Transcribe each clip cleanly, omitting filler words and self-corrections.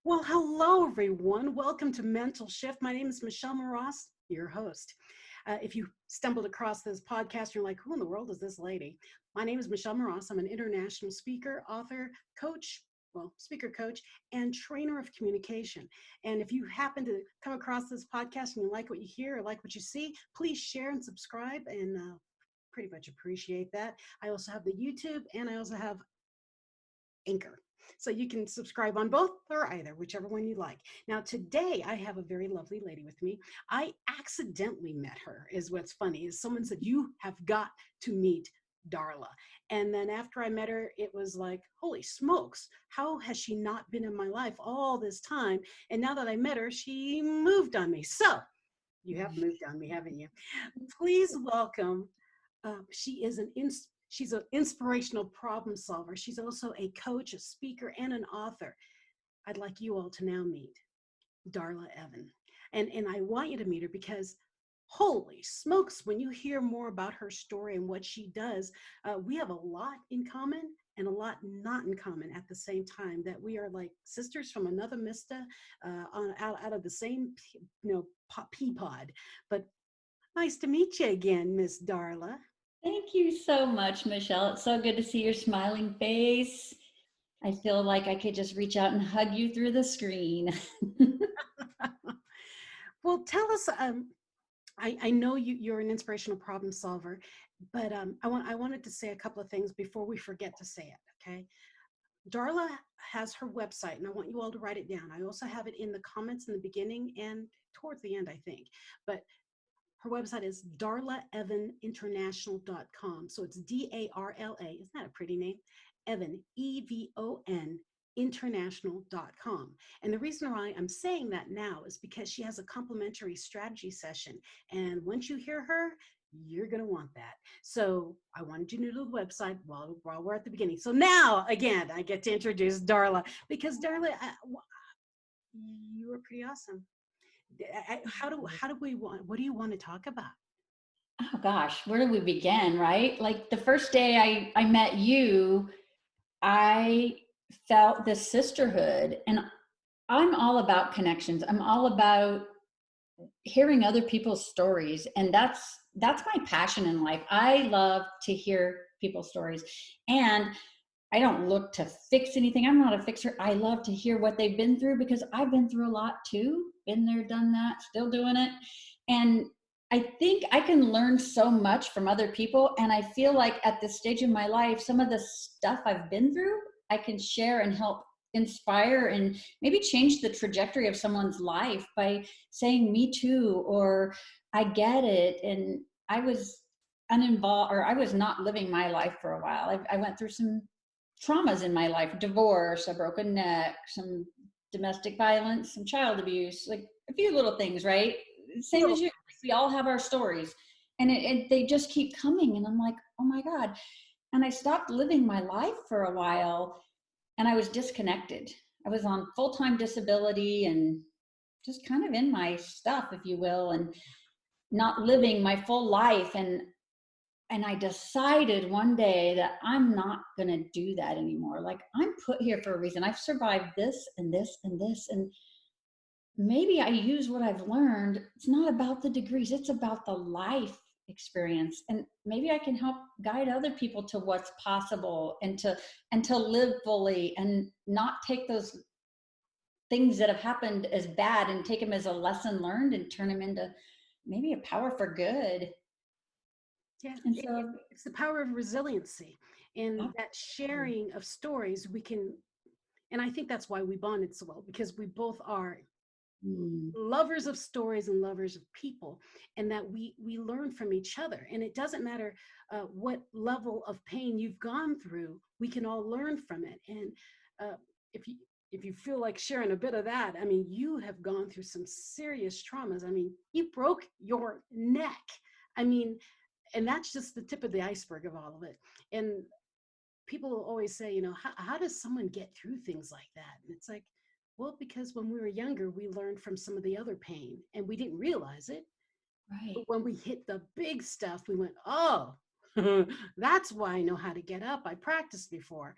Well, hello, everyone. Welcome to MentalShift. My name is Michelle Moross, your host. If you stumbled across this podcast, you're like, who in the world is this lady? My name is Michelle Moross. I'm an international speaker, author, coach, speaker coach, and trainer of communication. And if you happen to come across this podcast and you like what you hear or like what you see, please share and subscribe, and pretty much appreciate that. I also have the YouTube, and I also have Anchor. So you can subscribe on both or either, whichever one you like. Now, today I have a very lovely lady with me. I accidentally met her, is what's funny. Is someone said, you have got to meet Darla. And then after I met her, it was like, holy smokes, how has she not been in my life all this time? And now that I met her, she moved on me. So you have moved on me, haven't you? Please welcome. She's an inspirational problem solver. She's also a coach, a speaker, and an author. I'd like you all to now meet Darla Evon. And I want you to meet her because holy smokes, when you hear more about her story and what she does, we have a lot in common and a lot not in common at the same time, that we are like sisters from another Mista, out of the same pea pod. But nice to meet you again, Miss Darla. Thank you so much, Michelle. It's so good to see your smiling face. I feel like I could just reach out and hug you through the screen. Well, tell us, I know you're an inspirational problem solver, but I wanted to say a couple of things before we forget to say it, okay? Darla has her website, and I want you all to write it down. I also have it in the comments in the beginning and towards the end, I think. But her website is darlaevoninternational.com. So it's DARLA. Isn't that a pretty name? Evon, EVON, international.com. And the reason why I'm saying that now is because she has a complimentary strategy session. And once you hear her, you're going to want that. So I wanted you to know the website while we're at the beginning. So now, again, I get to introduce Darla, because Darla, you were pretty awesome. What do you want to talk about? Oh gosh, where do we begin, right? Like the first day I met you, I felt this sisterhood, and I'm all about connections. I'm all about hearing other people's stories, and that's my passion in life. I love to hear people's stories, and I don't look to fix anything. I'm not a fixer. I love to hear what they've been through, because I've been through a lot too. Been there, done that, still doing it. And I think I can learn so much from other people. And I feel like at this stage in my life, some of the stuff I've been through, I can share and help inspire and maybe change the trajectory of someone's life by saying me too, or I get it. And I was uninvolved, or I was not living my life for a while. I went through some traumas in my life: divorce, a broken neck, some domestic violence, some child abuse, like a few little things, right? Same as you. We all have our stories, and they just keep coming. And I'm like, oh my God. And I stopped living my life for a while, and I was disconnected. I was on full-time disability and just kind of in my stuff, if you will, and not living my full life. And I decided one day that I'm not going to do that anymore. Like, I'm put here for a reason. I've survived this and this and this. And maybe I use what I've learned. It's not about the degrees. It's about the life experience. And maybe I can help guide other people to what's possible, and to live fully, and not take those things that have happened as bad and take them as a lesson learned and turn them into maybe a power for good. Yeah, And so it's the power of resiliency, and that sharing of stories we can, and I think that's why we bonded so well, because we both are lovers of stories and lovers of people, and that we learn from each other. And it doesn't matter what level of pain you've gone through, we can all learn from it. And if you feel like sharing a bit of that, I mean, you have gone through some serious traumas. I mean, you broke your neck. I mean, and that's just the tip of the iceberg of all of it. And people will always say, how does someone get through things like that? And it's like, well, because when we were younger, we learned from some of the other pain and we didn't realize it. right. But when we hit the big stuff, we went, oh, that's why I know how to get up. I practiced before.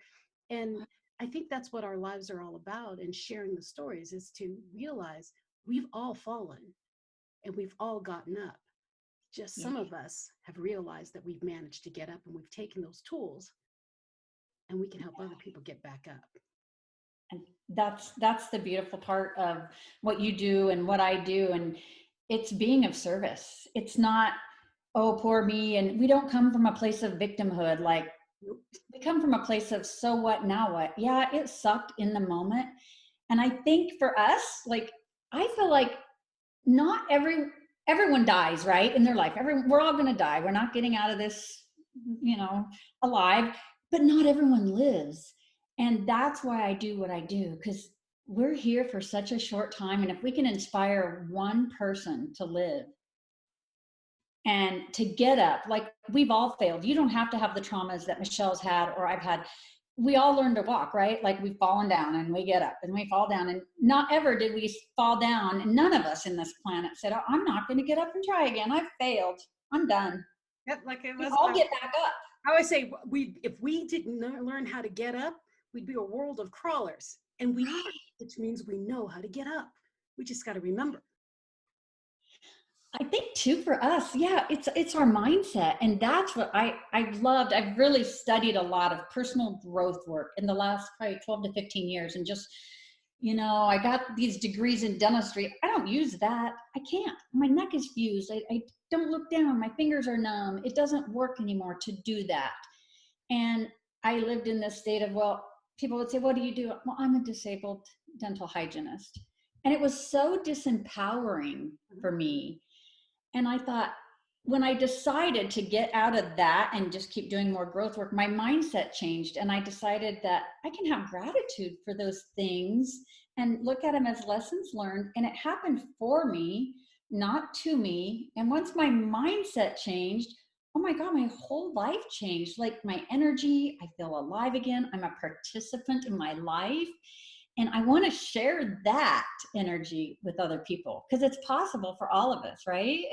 And I think that's what our lives are all about, and sharing the stories is to realize we've all fallen and we've all gotten up. Just Yeah. some of us have realized that we've managed to get up, and we've taken those tools and we can help other people get back up. And that's the beautiful part of what you do and what I do. And it's being of service. It's not, oh, poor me. And we don't come from a place of victimhood. Like, Nope. we come from a place of, so what, now what? Yeah, it sucked in the moment. And I think for us, like, I feel like not everyone dies, right, in their life. We're all going to die. We're not getting out of this, alive, but not everyone lives. And that's why I do what I do, because we're here for such a short time. And if we can inspire one person to live and to get up, like, we've all failed. You don't have to have the traumas that Michelle's had or I've had. We all learn to walk, right? Like, we've fallen down and we get up and we fall down, and not ever did we fall down. And none of us in this planet said, oh, I'm not going to get up and try again. I've failed. I'm done. Yep, like it We was. all get back up. I always say, if we didn't learn how to get up, we'd be a world of crawlers, and which means we know how to get up. We just got to remember. I think too, for us, yeah, it's our mindset. And that's what I've loved. I've really studied a lot of personal growth work in the last probably 12 to 15 years. And just, I got these degrees in dentistry. I don't use that. I can't. My neck is fused. I don't look down. My fingers are numb. It doesn't work anymore to do that. And I lived in this state of, well, people would say, what do you do? Well, I'm a disabled dental hygienist. And it was so disempowering for me. And I thought, when I decided to get out of that and just keep doing more growth work, my mindset changed. And I decided that I can have gratitude for those things and look at them as lessons learned. And it happened for me, not to me. And once my mindset changed, oh my God, my whole life changed. Like, my energy, I feel alive again. I'm a participant in my life. And I want to share that energy with other people, because it's possible for all of us, right?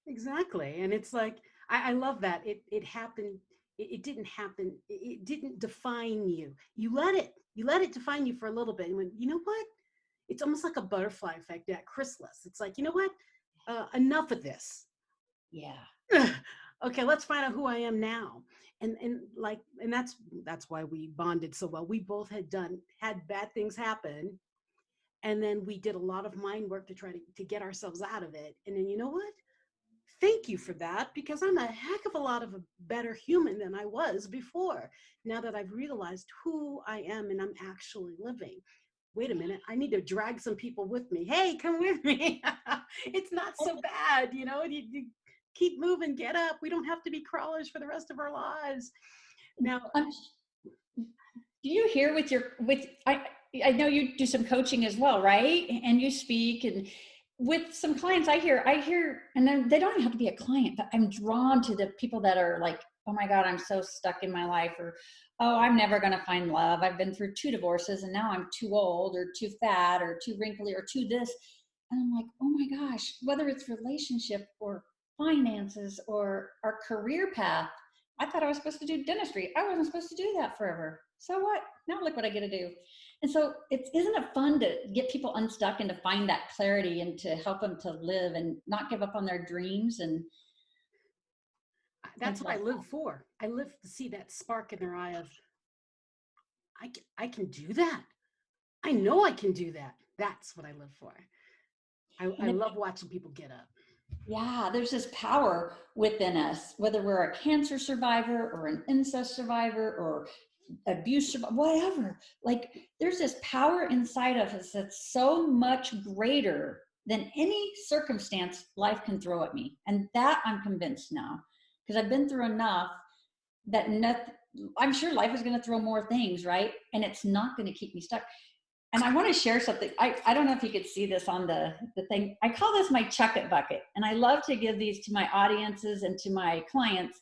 Exactly. And it's like, I love that. It happened. It didn't happen. It didn't define you. You let it define you for a little bit. And when, you know what? It's almost like a butterfly effect, that chrysalis. It's like, you know what? Enough of this. Yeah. Okay, let's find out who I am now. And that's why we bonded so well. We both had bad things happen. And then we did a lot of mind work to try to get ourselves out of it. And then, you know what? Thank you for that, because I'm a heck of a lot of a better human than I was before. Now that I've realized who I am and I'm actually living. Wait a minute, I need to drag some people with me. Hey, come with me. It's not so bad, you keep moving, get up. We don't have to be crawlers for the rest of our lives. Now, Do you hear I know you do some coaching as well, right? And you speak, and with some clients, I hear, and then they don't even have to be a client, but I'm drawn to the people that are like, oh my God, I'm so stuck in my life, or, oh, I'm never going to find love. I've been through 2 divorces and now I'm too old or too fat or too wrinkly or too this. And I'm like, oh my gosh, whether it's relationship or finances or our career path. I thought I was supposed to do dentistry. I wasn't supposed to do that forever. So what? Now look what I get to do. And so isn't it fun to get people unstuck and to find that clarity and to help them to live and not give up on their dreams? And that's what I live for. I live to see that spark in their eye of, I can do that. I know I can do that. That's what I live for. I love watching people get up. Yeah, there's this power within us, whether we're a cancer survivor or an incest survivor or abuse survivor, whatever. Like, there's this power inside of us that's so much greater than any circumstance life can throw at me. And that I'm convinced now, because I've been through enough that I'm sure life is going to throw more things, right? And it's not going to keep me stuck. And I want to share something. I don't know if you could see this on the thing. I call this my chuck it bucket. And I love to give these to my audiences and to my clients.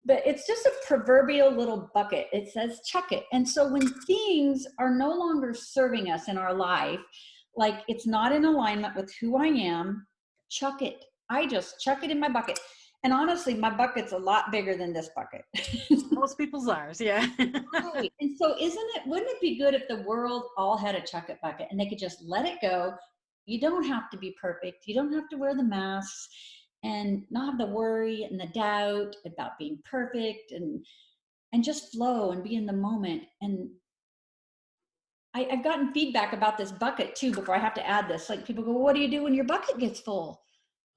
But it's just a proverbial little bucket. It says chuck it. And so when things are no longer serving us in our life, like it's not in alignment with who I am, chuck it. I just chuck it in my bucket. And honestly, my bucket's a lot bigger than this bucket. Most people's ours, yeah. Right. And so wouldn't it be good if the world all had a chucket bucket and they could just let it go? You don't have to be perfect. You don't have to wear the masks and not have the worry and the doubt about being perfect, and just flow and be in the moment. And I've gotten feedback about this bucket too, before I have to add this. Like, people go, well, what do you do when your bucket gets full?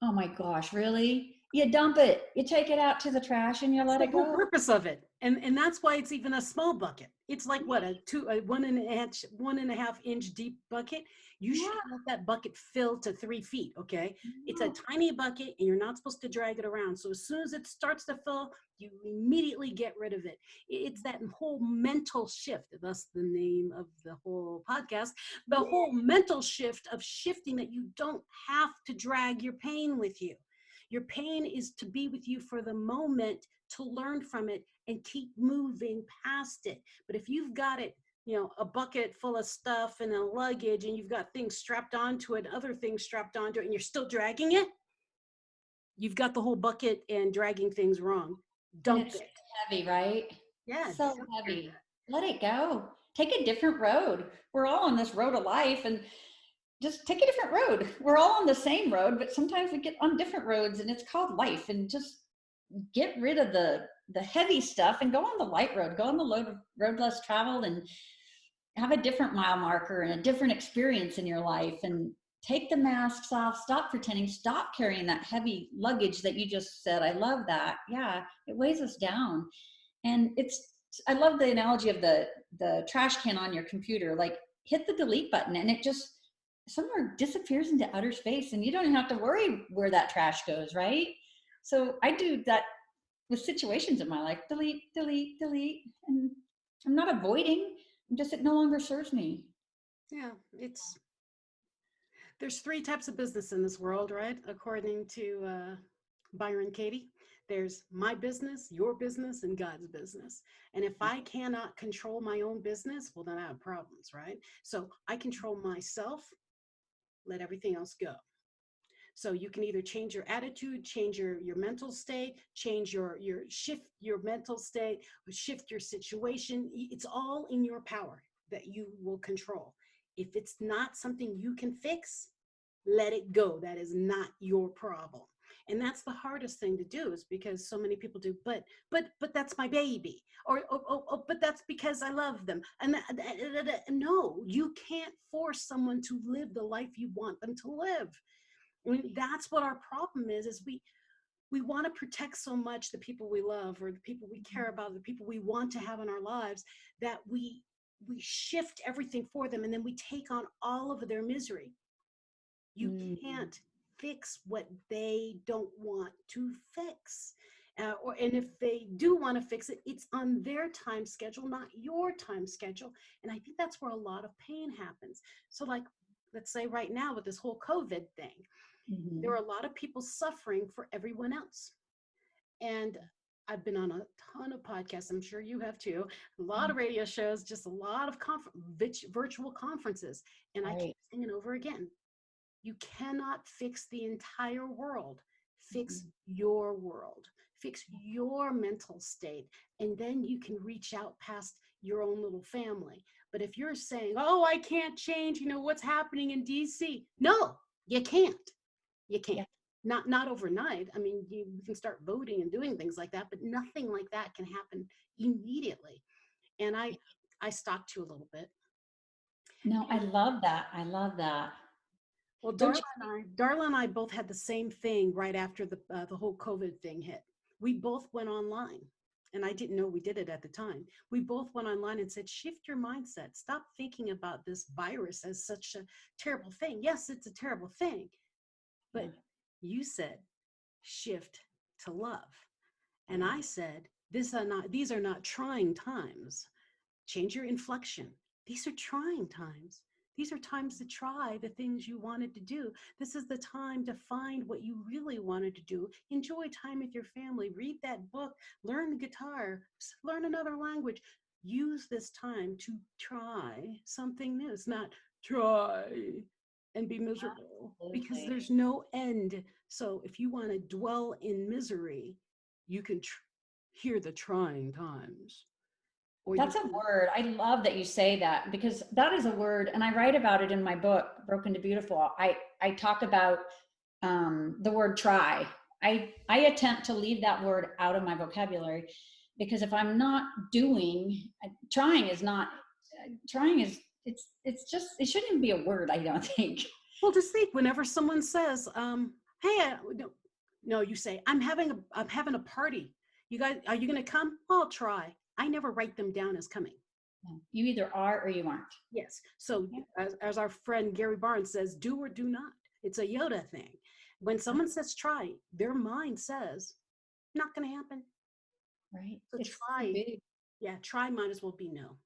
Oh my gosh, really? You dump it, you take it out to the trash, and you That's let the it whole go. purpose of it. And that's why it's even a small bucket. It's like what, a 1.5 inch deep bucket. You Yeah. should let that bucket fill to 3 feet. Okay. It's a No. tiny bucket and you're not supposed to drag it around. So as soon as it starts to fill, you immediately get rid of it. It's that whole mental shift. Thus the name of the whole podcast, the whole mental shift of shifting, that you don't have to drag your pain with you. Your pain is to be with you for the moment, to learn from it and keep moving past it. But if you've got it, a bucket full of stuff and a luggage, and you've got things strapped onto it, other things strapped onto it, and you're still dragging it, you've got the whole bucket and dragging things wrong. And Dump it's it. heavy, right? Yeah. So heavy. Let it go. Take a different road. We're all on this road of life, and just take a different road. We're all on the same road, but sometimes we get on different roads, and it's called life. And just get rid of the heavy stuff and go on the light road, go on the road less traveled, and have a different mile marker and a different experience in your life. And take the masks off, stop pretending, stop carrying that heavy luggage that you just said. I love that. Yeah, it weighs us down. And I love the analogy of the trash can on your computer. Like, hit the delete button and it just somewhere disappears into outer space, and you don't even have to worry where that trash goes, right? So I do that with situations in my life. Delete, delete, delete. And I'm not avoiding, it no longer serves me. Yeah. There's 3 types of business in this world, right? According to Byron Katie. There's my business, your business, and God's business. And if I cannot control my own business, well, then I have problems, right? So I control myself, let everything else go. So you can either change your attitude, change your mental state, change your shift your mental state, or shift your situation. It's all in your power that you will control. If it's not something you can fix, let it go. That is not your problem. And that's the hardest thing to do, is because so many people do, but that's my baby, or but that's because I love them. And no, you can't force someone to live the life you want them to live. I mean, that's what our problem is we want to protect so much the people we love, or the people we care about, the people we want to have in our lives, that we shift everything for them, and then we take on all of their misery. You can't fix what they don't want to fix. And if they do want to fix it, it's on their time schedule, not your time schedule. And I think that's where a lot of pain happens. So, like, let's say right now with this whole COVID thing, there are a lot of people suffering for everyone else. And I've been on a ton of podcasts. I'm sure you have too. A lot of radio shows, just a lot of virtual conferences. And I keep saying it over again. You cannot fix the entire world. Fix your world. Fix your mental state. And then you can reach out past your own little family. But if you're saying, oh, I can't change, what's happening in DC. No, you can't. You can't. Yeah. Not overnight. I mean, you can start voting and doing things like that, but nothing like that can happen immediately. And I stalked you a little bit. No, I love that. I love that. Well, Darla and I both had the same thing right after the whole COVID thing hit. We both went online, and I didn't know we did it at the time. We both went online and said, shift your mindset. Stop thinking about this virus as such a terrible thing. Yes, it's a terrible thing, but you said shift to love. And I said, these are not trying times. Change your inflection. These are trying times. These are times to try the things you wanted to do. This is the time to find what you really wanted to do. Enjoy time with your family. Read that book. Learn the guitar. Learn another language. Use this time to try something new. It's not try and be miserable because Absolutely. there's no end. So if you want to dwell in misery, you can hear the trying times. Or you That's a can, word. I love that you say that because that is a word, and I write about it in my book, Broken to Beautiful. I talk about the word try. I attempt to leave that word out of my vocabulary because if I'm not doing, trying is not, trying is, it's just, it shouldn't even be a word, I don't think. well, just think whenever someone says, hey, no, no, you say, I'm having a party. You guys, are you going to come? I'll try. I never write them down as coming. You either are or you aren't. Yes. So as our friend Gary Barnes says, do or do not. It's a Yoda thing. When someone says try, their mind says, not going to happen. Right. So It's so try, big. yeah, try might as well be no.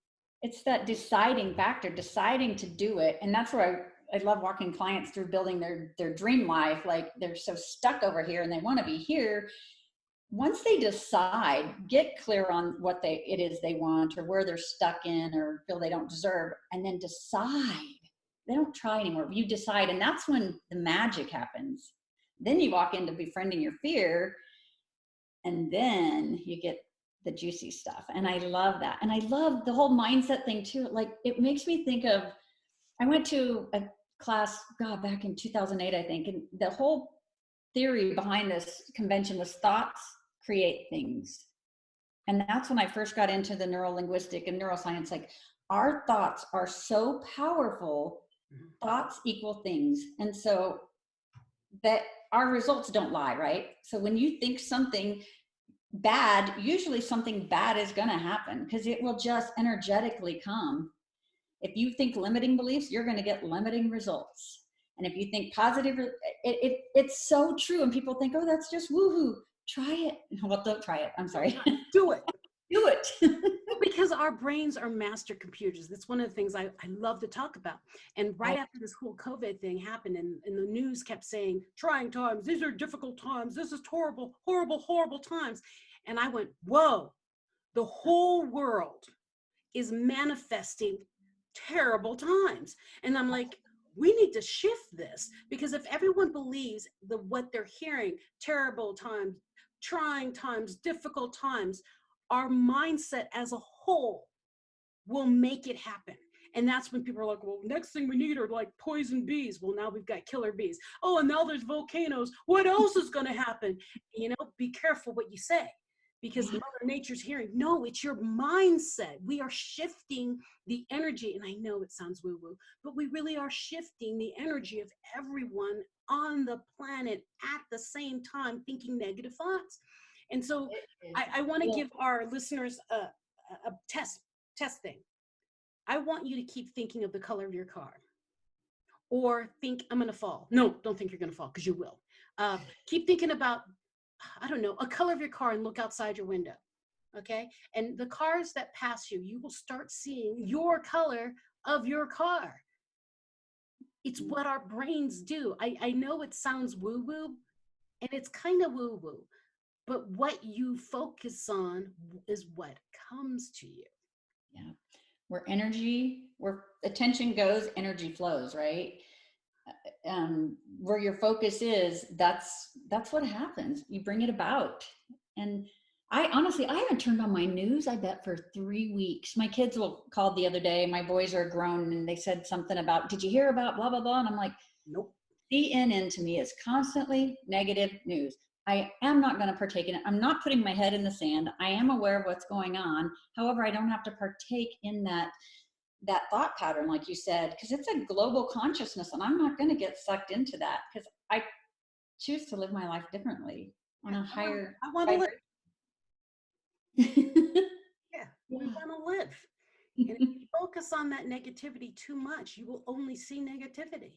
It's that deciding factor, deciding to do it. And that's where I love walking clients through building their dream life. Like they're so stuck over here and they want to be here. Once they decide, get clear on what it is they want or where they're stuck in or feel they don't deserve, and then decide. They don't try anymore. You decide, and that's when the magic happens. Then you walk into befriending your fear, and then you get the juicy stuff. And I love that. And I love the whole mindset thing too. Like it makes me think of, I went to a class, God, back in 2008, I think. And the whole theory behind this convention was thoughts create things. And that's when I first got into the neurolinguistic and neuroscience. Like our thoughts are so powerful, thoughts equal things. And so that our results don't lie, right? So when you think something bad, usually something bad is going to happen because it will just energetically come. If you think limiting beliefs, you're going to get limiting results. And if you think positive, it's so true. And people think, oh, that's just woohoo. Try it. Well, don't try it. I'm sorry. Do it. Do it. Because our brains are master computers. That's one of the things I love to talk about. And right after this whole COVID thing happened and the news kept saying, trying times, these are difficult times, this is horrible, horrible, horrible times. And I went, whoa, the whole world is manifesting terrible times. And I'm like, we need to shift this because if everyone believes what they're hearing, terrible times, trying times, difficult times, our mindset as a whole will make it happen. And that's when people are like, well, next thing we need are like poison bees. Well, now we've got killer bees. Oh, and now there's volcanoes. What else is going to happen? You know, be careful what you say because Mother Nature's hearing. No, it's your mindset. We are shifting the energy. And I know it sounds woo-woo, but we really are shifting the energy of everyone on the planet at the same time thinking negative thoughts. And so I want to give our listeners a test thing. I want you to keep thinking of the color of your car or think I'm going to fall. No, don't think you're going to fall because you will. Keep thinking about, I don't know, a color of your car and look outside your window. Okay. And the cars that pass you, you will start seeing your color of your car. It's what our brains do. I know it sounds woo woo and it's kind of woo woo, but what you focus on is what comes to you. Yeah. Where attention goes, energy flows, right? Where your focus is, that's what happens. You bring it about. And I haven't turned on my news, I bet, for 3 weeks. My kids called the other day. My boys are grown and they said something about, did you hear about blah, blah, blah? And I'm like, nope. CNN to me is constantly negative news. I am not going to partake in it. I'm not putting my head in the sand. I am aware of what's going on. However, I don't have to partake in that thought pattern, like you said, because it's a global consciousness and I'm not going to get sucked into that because I choose to live my life differently on a higher. I want to live. Yeah, we want to live. And if you focus on that negativity too much, you will only see negativity.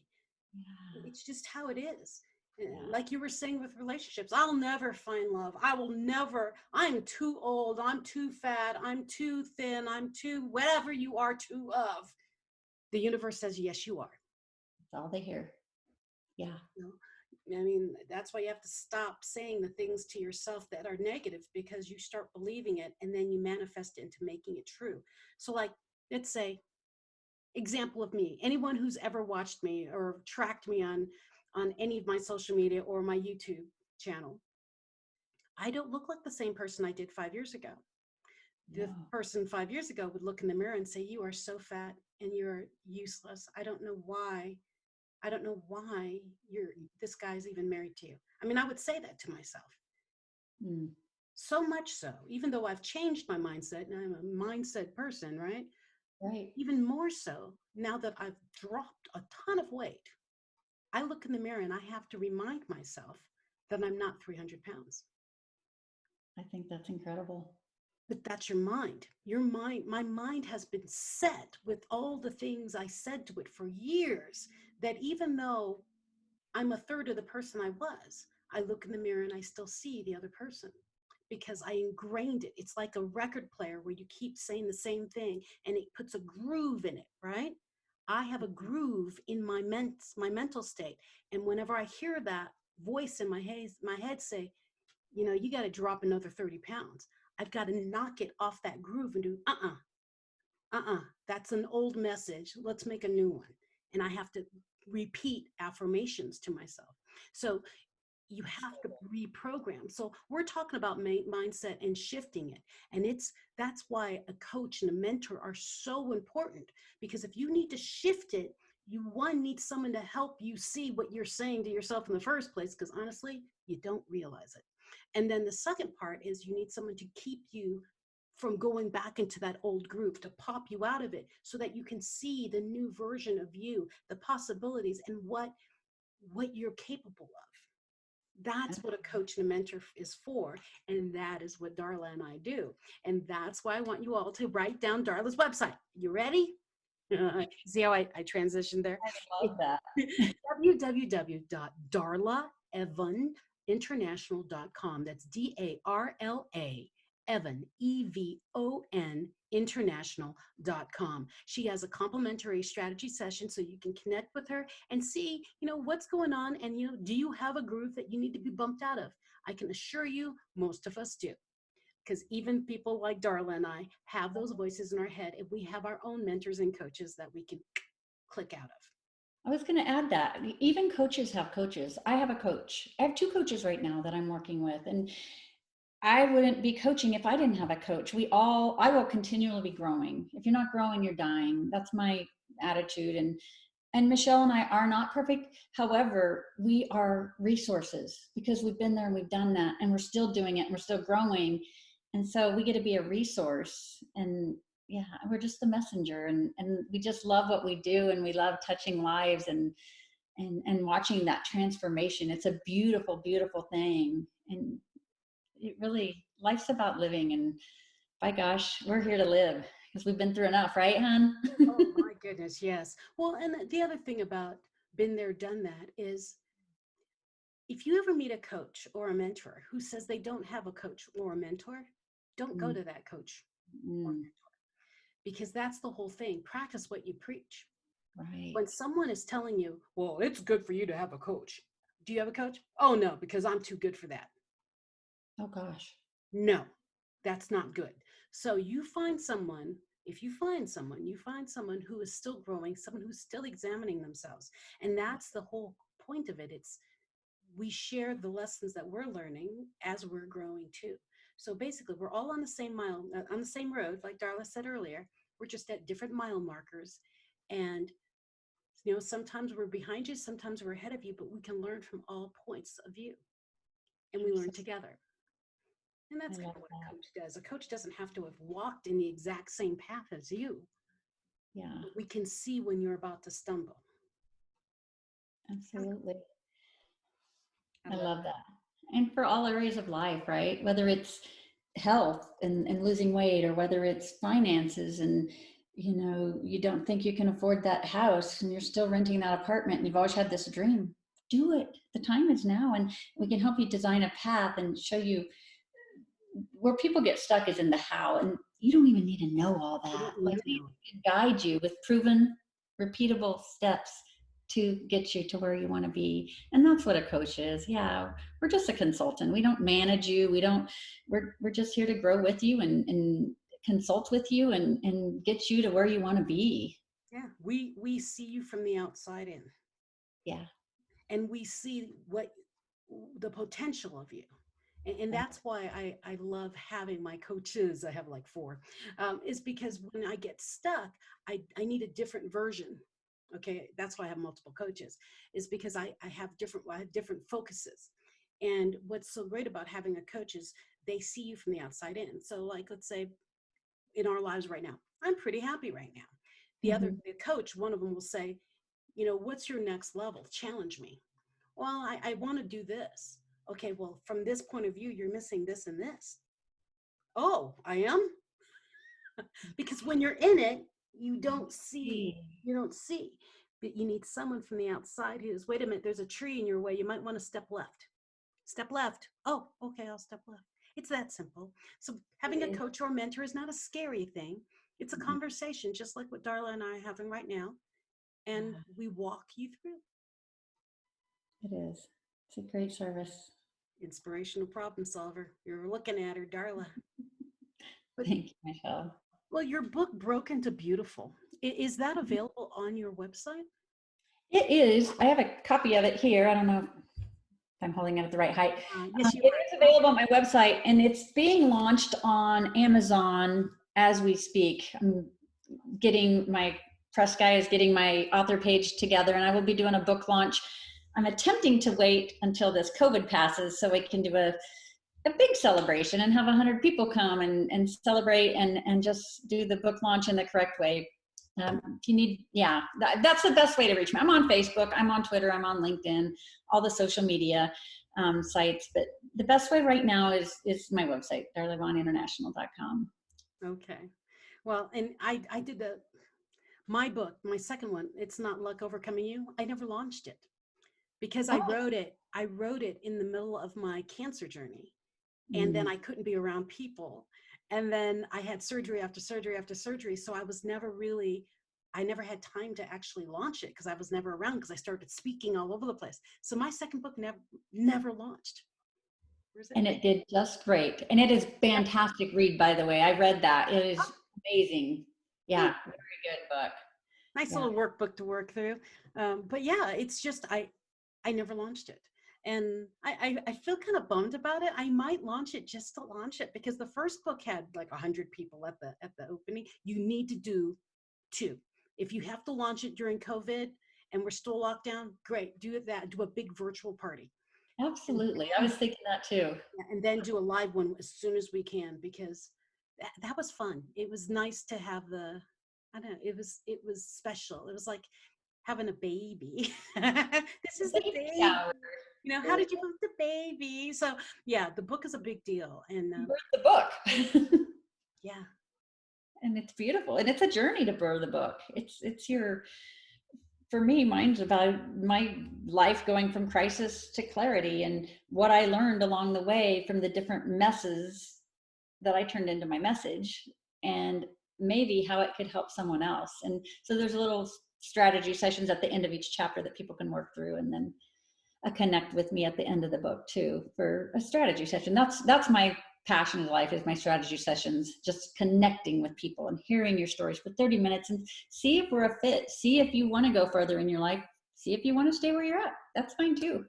Yeah. It's just how it is. Yeah. Like you were saying with relationships, I'll never find love. I will never. I'm too old. I'm too fat. I'm too thin. I'm too whatever you are too of. The universe says, yes, you are. That's all they hear. Yeah. You know? I mean, that's why you have to stop saying the things to yourself that are negative because you start believing it and then you manifest it into making it true. So like, let's say example of me, anyone who's ever watched me or tracked me on any of my social media or my YouTube channel, I don't look like the same person I did 5 years ago. The Yeah. person 5 years ago would look in the mirror and say, you are so fat and you're useless. I don't know why this guy's even married to you. I mean, I would say that to myself. Mm. So much so, even though I've changed my mindset and I'm a mindset person, right? Right. Even more so now that I've dropped a ton of weight, I look in the mirror and I have to remind myself that I'm not 300 pounds. I think that's incredible. But that's your mind. Your mind, my mind has been set with all the things I said to it for years, that even though I'm a third of the person I was, I look in the mirror and I still see the other person because I ingrained it. It's like a record player where you keep saying the same thing and it puts a groove in it, right? I have a groove in my mental state. And whenever I hear that voice in my head say, you know, you got to drop another 30 pounds. I've got to knock it off that groove and do, that's an old message. Let's make a new one. And I have to repeat affirmations to myself. So you have to reprogram. So we're talking about mindset and shifting it. And that's why a coach and a mentor are so important, because if you need to shift it, you need someone to help you see what you're saying to yourself in the first place, because honestly, you don't realize it. And then the second part is you need someone to keep you from going back into that old groove, to pop you out of it so that you can see the new version of you, the possibilities, and what you're capable of. That's what a coach and a mentor is for. And that is what Darla and I do. And that's why I want you all to write down Darla's website. You ready? See how I transitioned there? I love that. www.darlaevoninternational.com. That's DARLA Evon, EVON, international.com. She has a complimentary strategy session so you can connect with her and see, you know, what's going on. And, you know, do you have a groove that you need to be bumped out of? I can assure you most of us do. Because even people like Darla and I have those voices in our head, and we have our own mentors and coaches that we can click out of. I was going to add that even coaches have coaches. I have a coach. I have 2 coaches right now that I'm working with, and I wouldn't be coaching if I didn't have a coach. I will continually be growing. If you're not growing, you're dying. That's my attitude. And Michelle and I are not perfect. However, we are resources because we've been there and we've done that, and we're still doing it and we're still growing. And so we get to be a resource, and yeah, we're just the messenger, and we just love what we do, and we love touching lives and watching that transformation. It's a beautiful, beautiful thing. And it really, life's about living, and by gosh, we're here to live because we've been through enough, right, hon? Oh my goodness, yes. Well, and the other thing about been there, done that is, if you ever meet a coach or a mentor who says they don't have a coach or a mentor, don't go to that coach or mentor, because that's the whole thing. Practice what you preach. Right. When someone is telling you, well, it's good for you to have a coach. Do you have a coach? Oh, no, because I'm too good for that. Oh, gosh. No, that's not good. So you find someone, if you find someone, you find someone who is still growing, someone who's still examining themselves. And that's the whole point of it. It's, we share the lessons that we're learning as we're growing too. So basically, we're all on the same on the same road, like Darla said earlier. We're just at different mile markers. And, you know, sometimes we're behind you, sometimes we're ahead of you, but we can learn from all points of view. And we learn together. And that's kind of what a coach does. A coach doesn't have to have walked in the exact same path as you. Yeah. But we can see when you're about to stumble. Absolutely. I love that. And for all areas of life, right? Whether it's health and losing weight, or whether it's finances and, you know, you don't think you can afford that house and you're still renting that apartment and you've always had this dream, do it. The time is now, and we can help you design a path and show you. Where people get stuck is in the how, and you don't even need to know all that. Like, we can guide you with proven, repeatable steps to get you to where you want to be. And that's what a coach is. Yeah, we're just a consultant. We don't manage you. We're just here to grow with you and consult with you and get you to where you want to be. Yeah. We see you from the outside in, Yeah. and we see what the potential of you. And that's why I love having my coaches. I have like four, is because when I get stuck, I need a different version. Okay, that's why I have multiple coaches, is because I have different focuses. And what's so great about having a coach is they see you from the outside in. So like, let's say in our lives right now, I'm pretty happy right now. The coach, one of them will say, what's your next level? Challenge me. Well, I want to do this. Okay, well, from this point of view, you're missing this and this. Oh, I am? Because when you're in it, you don't see. But you need someone from the outside who's, wait a minute, there's a tree in your way. You might want to step left. Step left. Oh, okay, I'll step left. It's that simple. So having a coach or mentor is not a scary thing. It's a conversation, just like what Darla and I are having right now. And we walk you through. It is. It's a great service. Inspirational problem solver. You're looking at her, Darla. Thank you, Michelle. Well, your book, Broken to Beautiful, is that available on your website? It is. I have a copy of it here. I don't know if I'm holding it at the right height. Yes, it is available on my website, and it's being launched on Amazon as we speak. I'm getting my press guy is getting my author page together, and I will be doing a book launch. I'm attempting to wait until this COVID passes so we can do a big celebration and have 100 people come and celebrate and just do the book launch in the correct way. If you need, that's the best way to reach me. I'm on Facebook, I'm on Twitter, I'm on LinkedIn, all the social media sites. But the best way right now is my website, darlaevoninternational.com. Okay. Well, and I did my book, my second one, It's Not Luck Overcoming You. I never launched it because I wrote it in the middle of my cancer journey. And then I couldn't be around people. And then I had surgery after surgery after surgery. So I never had time to actually launch it because I was never around, because I started speaking all over the place. So my second book never launched. And it did just great. And it is fantastic read, by the way. I read that. It is amazing. Yeah, very good book. Nice little workbook to work through. But yeah, it's just, I never launched it. And I feel kind of bummed about it. I might launch it just to launch it, because the first book had like 100 people at the opening. You need to do 2. If you have to launch it during COVID and we're still locked down, great, do a big virtual party. Absolutely. I was thinking that too. And then do a live one as soon as we can, because that was fun. It was nice to have it was special. It was like having a baby. This is the baby. How did you have the baby? So yeah, the book is a big deal. And birth the book. Yeah. And it's beautiful. And it's a journey to birth the book. For me, mine's about my life going from crisis to clarity and what I learned along the way from the different messes that I turned into my message, and maybe how it could help someone else. And so there's little strategy sessions at the end of each chapter that people can work through, and then connect with me at the end of the book too for a strategy session. That's my passion in life, is my strategy sessions, just connecting with people and hearing your stories for 30 minutes and see if we're a fit, see if you want to go further in your life, see if you want to stay where you're at. That's fine too.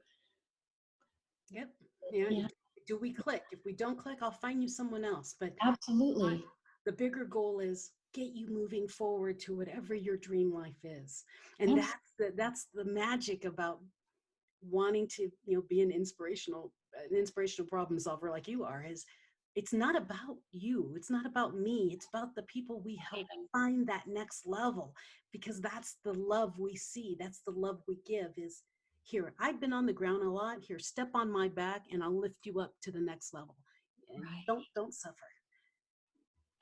Yep. Yeah. Do we click? If we don't click, I'll find you someone else. But absolutely, the bigger goal is get you moving forward to whatever your dream life is. And that's the magic about wanting to be an inspirational problem solver like you are. Is it's not about you, it's not about me, it's about the people we help find that next level, because that's the love we see, that's the love we give. Is here, I've been on the ground a lot, here, step on my back and I'll lift you up to the next level. And don't suffer.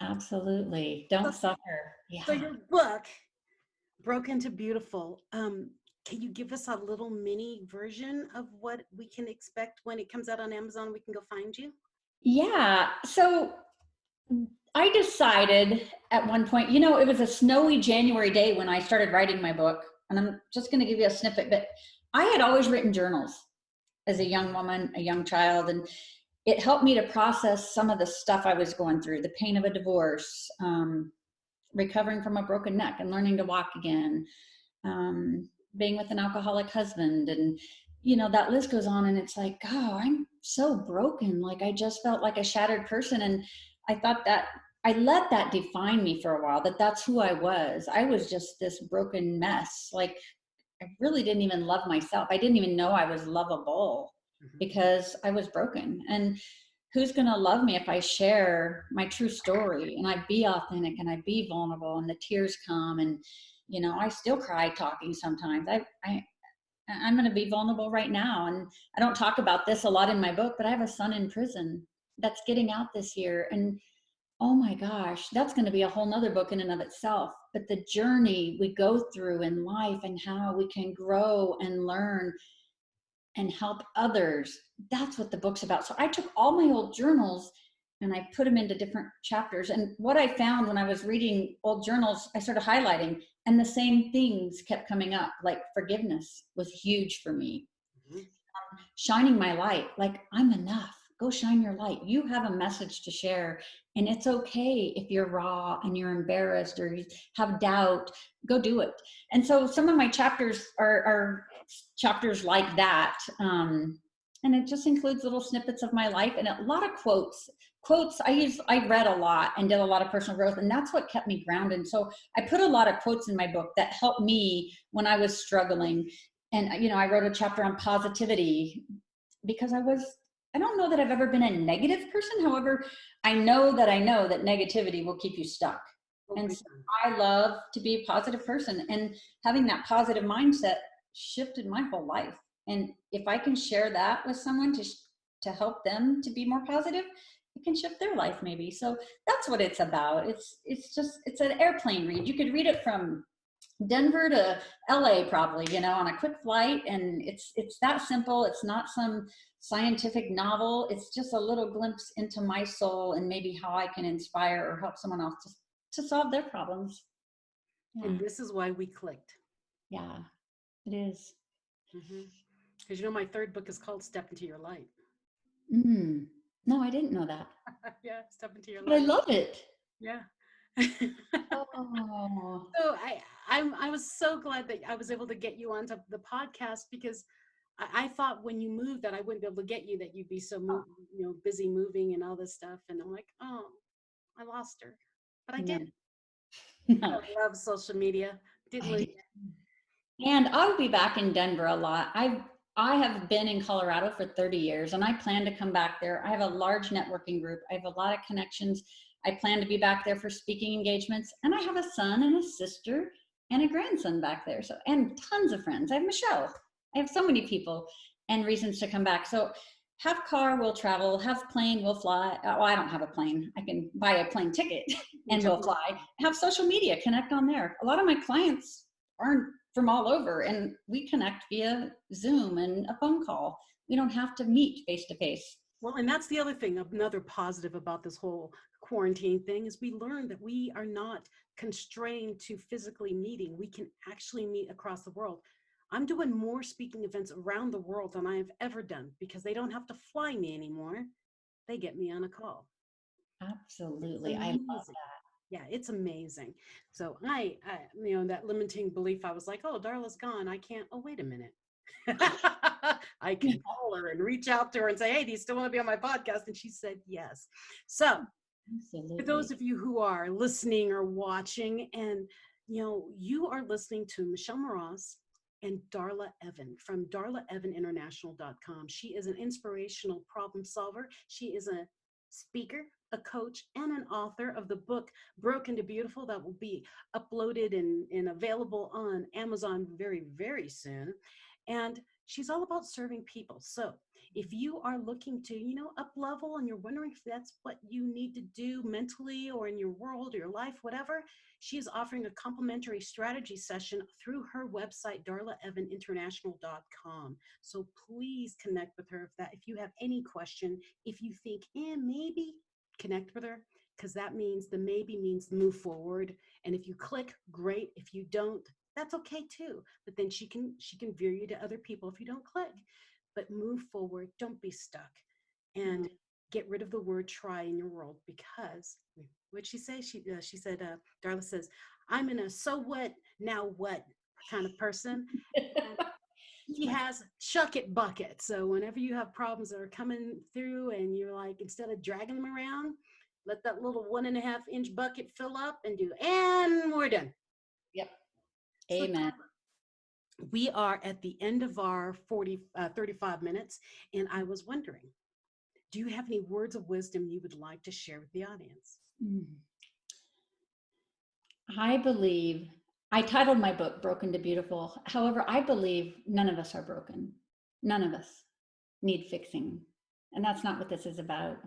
Absolutely, don't suffer. Yeah. So your book, Broken to Beautiful, can you give us a little mini version of what we can expect when it comes out on Amazon? We can go find you? Yeah. So I decided at one point, it was a snowy January day when I started writing my book. And I'm just going to give you a snippet, but I had always written journals as a young woman, a young child. And it helped me to process some of the stuff I was going through, the pain of a divorce, recovering from a broken neck and learning to walk again, being with an alcoholic husband, and that list goes on. And it's like, oh, I'm so broken. Like, I just felt like a shattered person. And I thought that I let that define me for a while, that's who I was. I was just this broken mess. Like, I really didn't even love myself. I didn't even know I was lovable because I was broken. And who's going to love me if I share my true story and I be authentic and I be vulnerable and the tears come? And I still cry talking sometimes. I'm going to be vulnerable right now. And I don't talk about this a lot in my book, but I have a son in prison that's getting out this year. And oh my gosh, that's going to be a whole nother book in and of itself. But the journey we go through in life and how we can grow and learn and help others, that's what the book's about. So I took all my old journals and I put them into different chapters. And what I found when I was reading old journals, I started highlighting, and the same things kept coming up. Like, forgiveness was huge for me. Shining my light, like, I'm enough. Go shine your light. You have a message to share, and it's okay if you're raw and you're embarrassed or you have doubt. Go do it. And so some of my chapters are chapters like that, and it just includes little snippets of my life and a lot of quotes. I read a lot and did a lot of personal growth, and that's what kept me grounded. So I put a lot of quotes in my book that helped me when I was struggling. And I wrote a chapter on positivity because I don't know that I've ever been a negative person. However, I know that negativity will keep you stuck. And so I love to be a positive person, and having that positive mindset shifted my whole life. And if I can share that with someone to help them to be more positive, it can shift their life maybe. So that's what it's about. It's an airplane read. You could read it from Denver to LA probably, on a quick flight. And it's that simple. It's not some scientific novel. It's just a little glimpse into my soul and maybe how I can inspire or help someone else to solve their problems. Yeah. And this is why we clicked. Yeah, it is. Because my third book is called Step Into Your Light. No, I didn't know that. Yeah, Step Into Your Light. But I love it. Yeah. Oh. So I was so glad that I was able to get you onto the podcast, because I thought when you moved that I wouldn't be able to get you, that you'd be so busy moving and all this stuff. And I'm like, oh, I lost her. But I did. No. I love social media. Didn't lose. And I'll be back in Denver a lot. I have been in Colorado for 30 years, and I plan to come back there. I have a large networking group. I have a lot of connections. I plan to be back there for speaking engagements. And I have a son and a sister and a grandson back there. So, and tons of friends. I have Michelle. I have so many people and reasons to come back. So have car, we'll travel. Have plane, we'll fly. Well, I don't have a plane. I can buy a plane ticket and we'll fly. Have social media, connect on there. A lot of my clients aren't from all over, and we connect via Zoom and a phone call. We don't have to meet face to face. Well, and that's the other thing, another positive about this whole quarantine thing, is we learned that we are not constrained to physically meeting. We can actually meet across the world. I'm doing more speaking events around the world than I have ever done, because they don't have to fly me anymore. They get me on a call. Absolutely. I love that. Yeah, it's amazing. So I that limiting belief, I was like, oh, Darla's gone. I can't. Oh, wait a minute. I can call her and reach out to her and say, hey, do you still want to be on my podcast? And she said yes. So absolutely. For those of you who are listening or watching, and you are listening to Michelle Moroz and Darla Evon from DarlaEvonInternational.com. She is an inspirational problem solver. She is a speaker, a coach, and an author of the book Broken to Beautiful, that will be uploaded and available on Amazon very, very soon. And she's all about serving people. So if you are looking to, up level, and you're wondering if that's what you need to do mentally or in your world or your life, whatever, she is offering a complimentary strategy session through her website, DarlaEvonInternational.com. So please connect with her if you have any question. If you think, maybe, connect with her, because that means the maybe means move forward. And if you click, great. If you don't, that's okay too. But then she can veer you to other people if you don't click. But move forward. Don't be stuck. And get rid of the word try in your world, because What'd she say? She said, Darla says, I'm in a so what, now what kind of person. And he has chuck it bucket. So whenever you have problems that are coming through and you're like, instead of dragging them around, let that little 1.5-inch bucket fill up and do, and we're done. Yep. So Amen. we are at the end of our 35 minutes. And I was wondering, do you have any words of wisdom you would like to share with the audience? I believe, I titled my book Broken to Beautiful. However, I believe none of us are broken. None of us need fixing. And that's not what this is about.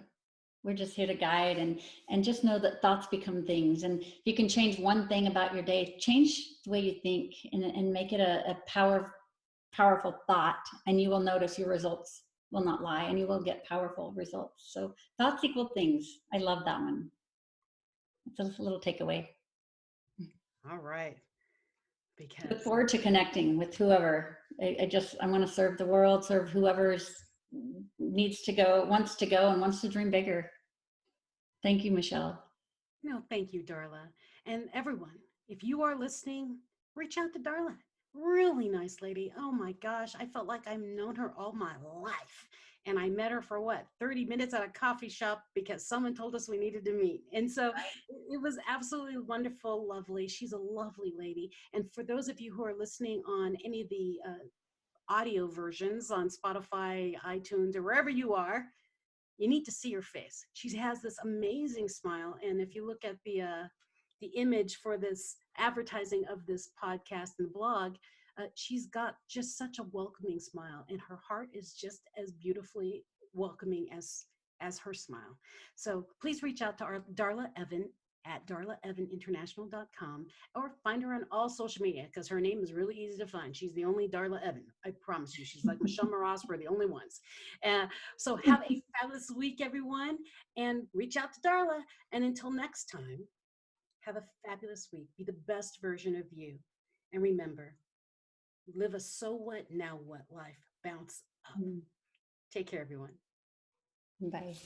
We're just here to guide and just know that thoughts become things. And if you can change one thing about your day, change the way you think and make it a powerful thought, and you will notice your results will not lie and you will get powerful results. So thoughts equal things. I love that one. It's a little takeaway. All right. Because Look forward to connecting with whoever. I want to serve the world, serve whoever's needs to go, wants to go, and wants to dream bigger. Thank you, Michelle. no, thank you, Darla. And everyone, if you are listening, reach out to Darla. Really nice lady. Oh my gosh, I felt like I've known her all my life. And I met her for what, 30 minutes at a coffee shop because someone told us we needed to meet. And so it was absolutely wonderful, lovely. She's a lovely lady. And for those of you who are listening on any of the audio versions on Spotify, iTunes, or wherever you are, you need to see her face. She has this amazing smile. And if you look at the image for this advertising of this podcast and blog, she's got just such a welcoming smile, and her heart is just as beautifully welcoming as her smile. So please reach out to our Darla Evon at darlaevoninternational.com, or find her on all social media because her name is really easy to find. She's the only Darla Evon. I promise you. She's like Michelle Moras. We're the only ones. So have a fabulous week, everyone, and reach out to Darla. And until next time, have a fabulous week. Be the best version of you. And remember, live a so what, now what life. Bounce up. Take care, everyone. Bye.